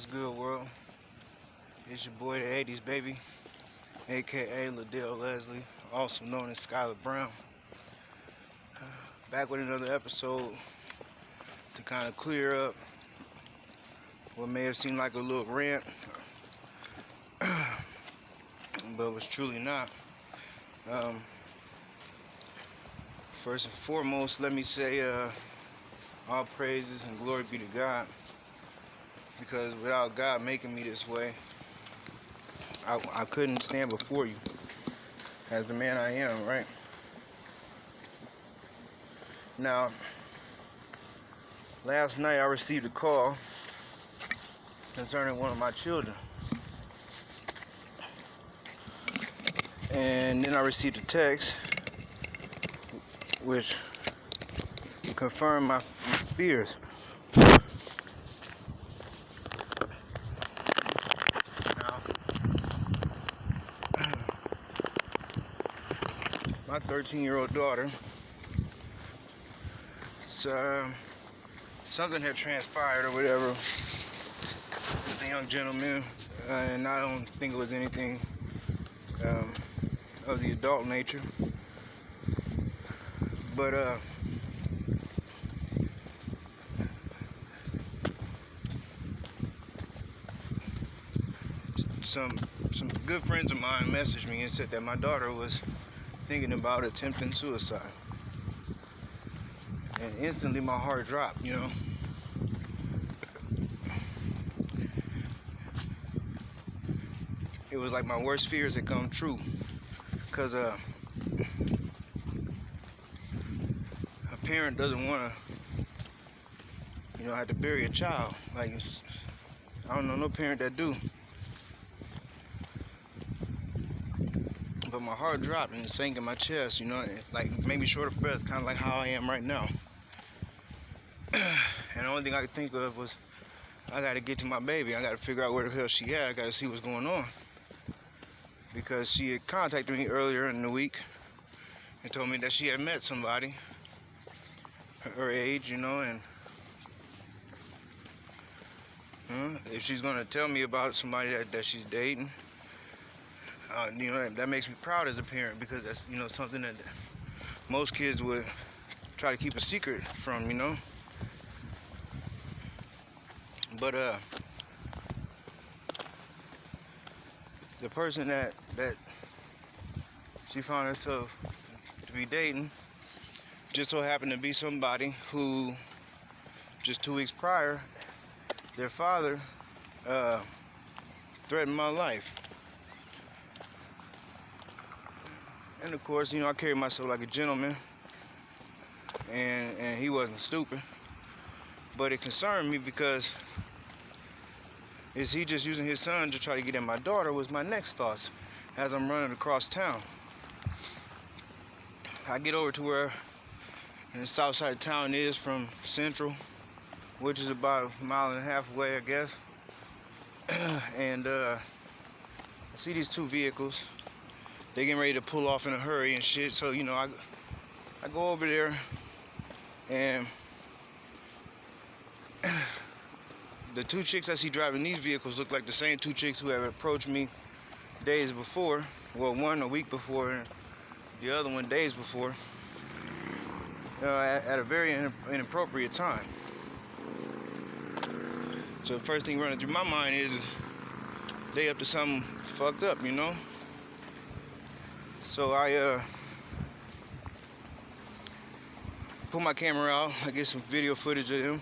What's good, world? It's your boy, the 80s baby, aka Ladell Leslie, also known as Skylar Brown. Back with another episode to kind of clear up what may have seemed like a little rant, but was truly not. First and foremost, let me say all praises and glory be to God, because without God making me this way, I couldn't stand before you as the man I am, right? Now, last night I received a call concerning one of my children. And then I received a text which confirmed my fears. Now, my 13-year-old daughter, something had transpired or whatever with the young gentleman, and I don't think it was anything of the adult nature, but some good friends of mine messaged me and said that my daughter was thinking about attempting suicide, and instantly my heart dropped, you know. It was like my worst fears had come true, because a parent doesn't want to, have to bury a child. Like, I don't know no parent that do. But my heart dropped and it sank in my chest, like made me short of breath, kind of like how I am right now. And the only thing I could think of was, I got to get to my baby. I got to figure out where the hell she at. I got to see what's going on. Because she had contacted me earlier in the week and told me that she had met somebody her age, and if she's going to tell me about somebody that she's dating, that makes me proud as a parent, because that's, something that most kids would try to keep a secret from, But the person that she found herself to be dating just so happened to be somebody who, just 2 weeks prior, their father threatened my life. And of course, I carry myself like a gentleman, and he wasn't stupid. But it concerned me, because is he just using his son to try to get at my daughter, was my next thoughts as I'm running across town. I get over to where the south side of town is from Central, which is about 1.5 miles away, I guess. And I see these two vehicles. They getting ready to pull off in a hurry and shit. So, I go over there, and the two chicks I see driving these vehicles look like the same two chicks who have approached me days before. Well, one a week before, and the other one days before, at a very inappropriate time. So the first thing running through my mind is they up to something fucked up, So I pull my camera out. I get some video footage of them.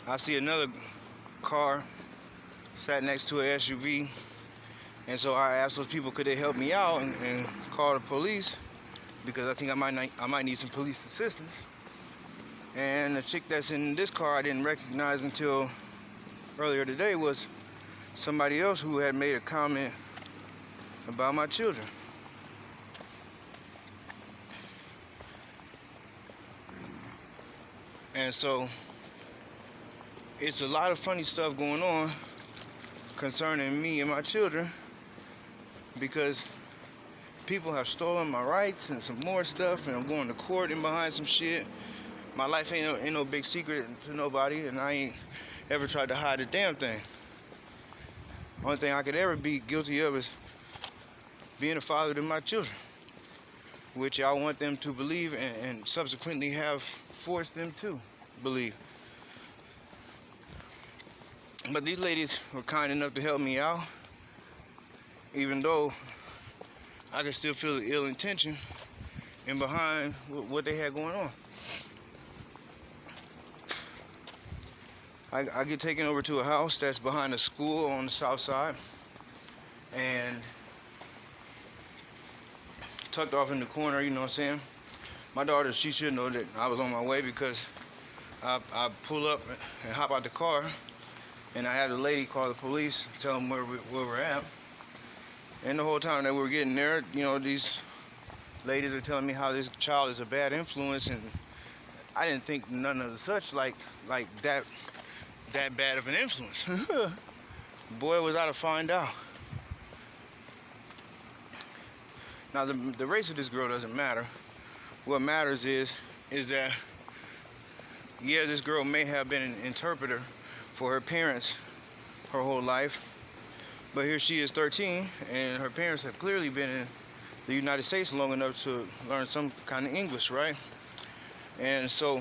I see another car sat next to an SUV, and so I asked those people, could they help me out and call the police, because I think I might need some police assistance. And the chick that's in this car I didn't recognize until earlier today was somebody else who had made a comment about my children. And so it's a lot of funny stuff going on concerning me and my children, because people have stolen my rights and some more stuff, and I'm going to court and behind some shit. my life ain't no big secret to nobody, and I ain't ever tried to hide a damn thing. Only thing I could ever be guilty of is being a father to my children, which I want them to believe and subsequently have forced them to believe. But these ladies were kind enough to help me out, even though I could still feel the ill intention and behind what they had going on. I get taken over to a house that's behind a school on the south side, and tucked off in the corner, you know what I'm saying? My daughter, she should know that I was on my way, because I pull up and hop out the car, and I had the lady call the police, tell them where we're at. And the whole time that we were getting there, you know, these ladies are telling me how this child is a bad influence, and I didn't think none of the such like that bad of an influence. Boy, was I to find out. Now the race of this girl doesn't matter. What matters is that, yeah, this girl may have been an interpreter for her parents her whole life, but here she is 13, and her parents have clearly been in the United States long enough to learn some kind of English, right? And so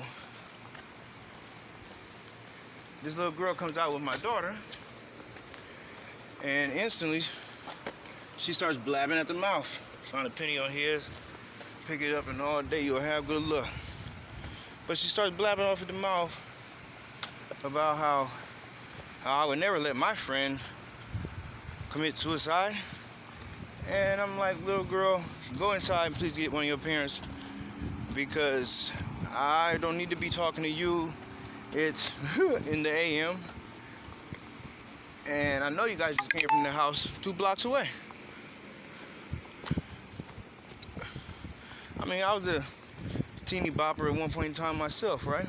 this little girl comes out with my daughter, and instantly she starts blabbing at the mouth. Find a penny on his, pick it up, and all day you'll have good luck. But she starts blabbing off at the mouth about how I would never let my friend commit suicide. And I'm like, little girl, go inside and please get one of your parents, because I don't need to be talking to you. It's in the AM, and I know you guys just came from the house 2 blocks away. I mean, I was a teeny bopper at one point in time myself, right?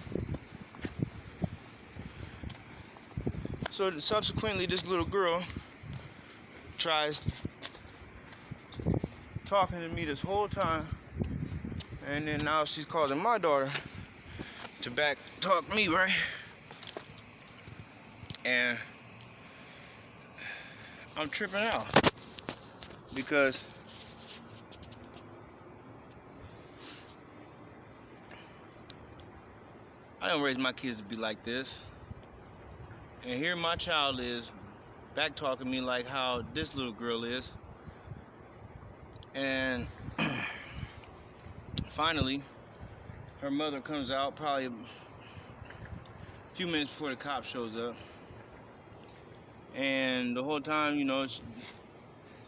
So subsequently, this little girl tries talking to me this whole time, and then now she's calling my daughter to back talk me, right? And I'm tripping out, because I don't raise my kids to be like this. And here my child is back talking me like how this little girl is. And finally, her mother comes out probably a few minutes before the cop shows up. And the whole time, you know,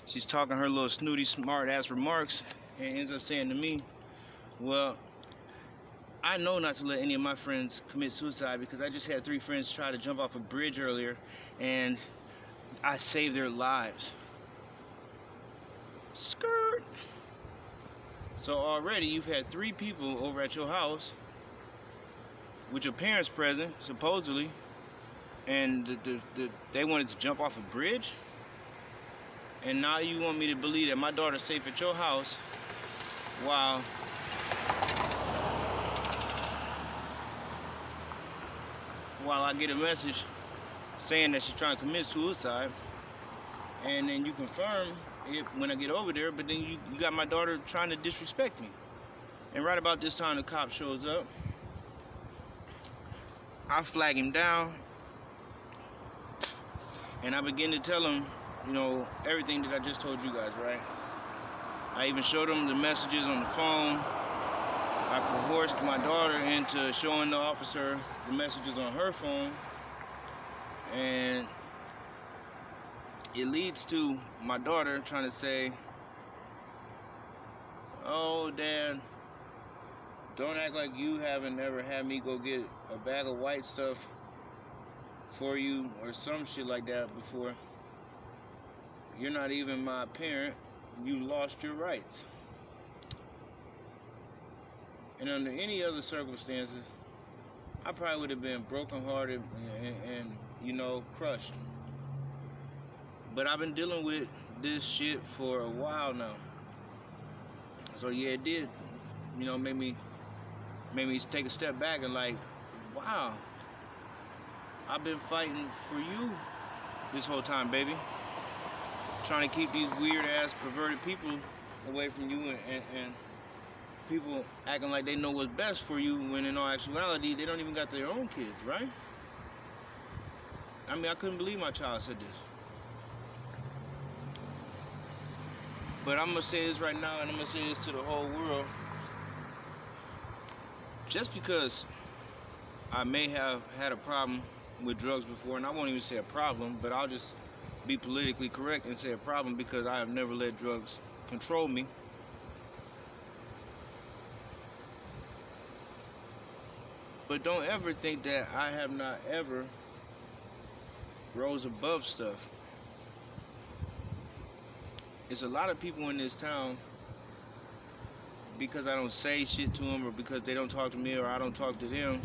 she's talking her little snooty, smart-ass remarks, and ends up saying to me, well, I know not to let any of my friends commit suicide, because I just had 3 friends try to jump off a bridge earlier, and I saved their lives. Skirt. So already you've had 3 people over at your house with your parents present, supposedly, and they wanted to jump off a bridge. And now you want me to believe that my daughter's safe at your house while I get a message saying that she's trying to commit suicide, and then you confirm it when I get over there, but then you got my daughter trying to disrespect me. And right about this time the cop shows up. I flag him down, and I begin to tell him, you know, everything that I just told you guys, right? I even showed him the messages on the phone. I coerced my daughter into showing the officer the messages on her phone, and it leads to my daughter trying to say, oh, Dad, don't act like you haven't ever had me go get a bag of white stuff for you or some shit like that before. You're not even my parent. You lost your rights. And under any other circumstances, I probably would have been brokenhearted and you know, crushed. But I've been dealing with this shit for a while now. So yeah, it did, you know, make me made me take a step back and like, wow, I've been fighting for you this whole time, baby. Trying to keep these weird ass perverted people away from you, and people acting like they know what's best for you when in all actuality they don't even got their own kids, right? I mean, I couldn't believe my child said this. But I'm gonna say this right now, and I'm gonna say this to the whole world. Just because I may have had a problem with drugs before, and I won't even say a problem, but I'll just be politically correct and say a problem, because I have never let drugs control me. But don't ever think that I have not ever rose above stuff. It's a lot of people in this town, because I don't say shit to them, or because they don't talk to me, or I don't talk to them,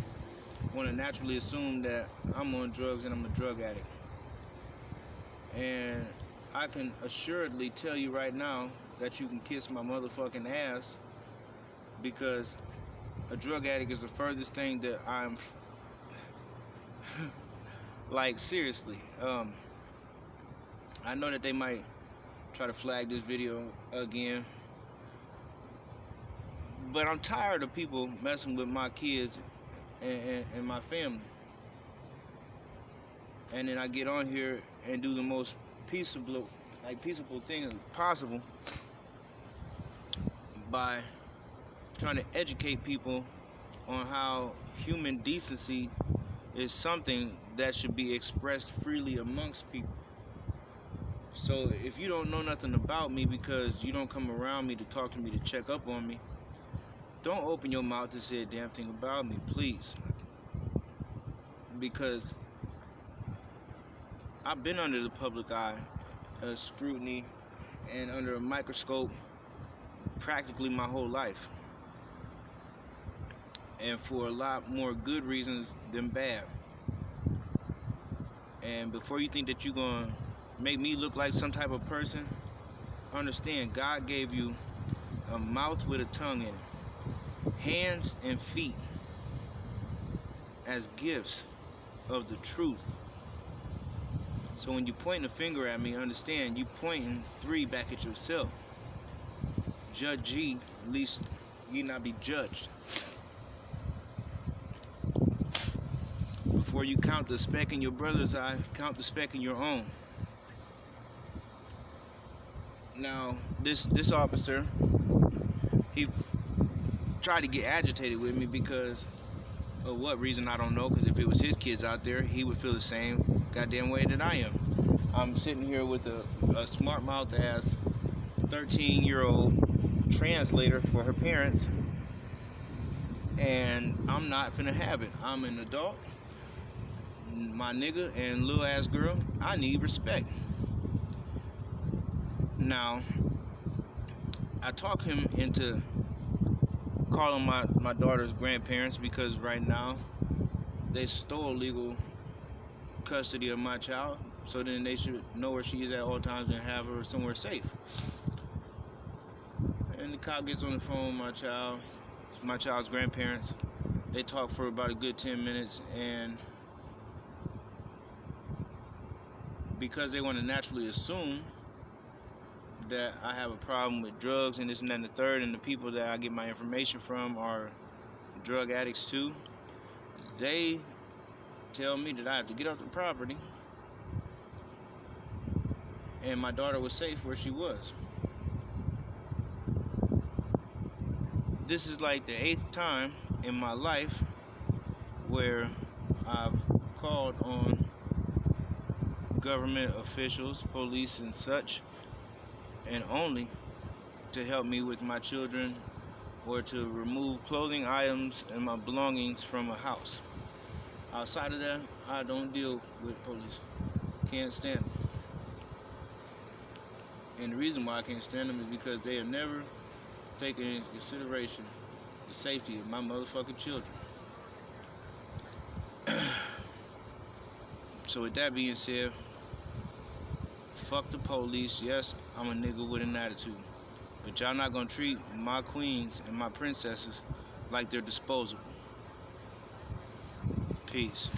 want to naturally assume that I'm on drugs and I'm a drug addict. And I can assuredly tell you right now that you can kiss my motherfucking ass, because a drug addict is the furthest thing that I'm like, seriously. I know that they might try to flag this video again, but I'm tired of people messing with my kids and my family. And then I get on here and do the most peaceable thing possible by trying to educate people on how human decency is something that should be expressed freely amongst people. So if you don't know nothing about me because you don't come around me to talk to me, to check up on me, don't open your mouth to say a damn thing about me, please. Because I've been under the public eye, scrutiny, and under a microscope practically my whole life. And for a lot more good reasons than bad. And before you think that you're going to make me look like some type of person, understand God gave you a mouth with a tongue in it, hands and feet as gifts of the truth. So when you point a finger at me, understand you pointing 3 back at yourself. Judge ye, at least ye not be judged. Before you count the speck in your brother's eye, count the speck in your own. Now, this officer, he tried to get agitated with me because of what reason, I don't know, because if it was his kids out there, he would feel the same goddamn way that I am. I'm sitting here with a smart mouth ass 13-year-old translator for her parents, and I'm not finna have it. I'm an adult, my nigga and little ass girl. I need respect. Now, I talk him into calling my daughter's grandparents, because right now they stole legal custody of my child, so then they should know where she is at all times and have her somewhere safe. And the cop gets on the phone with my child's grandparents. They talk for about a good 10 minutes, and because they want to naturally assume that I have a problem with drugs and this and that and the third, and the people that I get my information from are drug addicts too, they tell me that I have to get off the property and my daughter was safe where she was. This is like the 8th time in my life where I've called on government officials, police and such, and only to help me with my children or to remove clothing items and my belongings from a house. Outside of that, I don't deal with police. Can't stand them. And the reason why I can't stand them is because they have never taken into consideration the safety of my motherfucking children. So with that being said, fuck the police. Yes, I'm a nigga with an attitude, but y'all not gonna treat my queens and my princesses like they're disposable. Peace.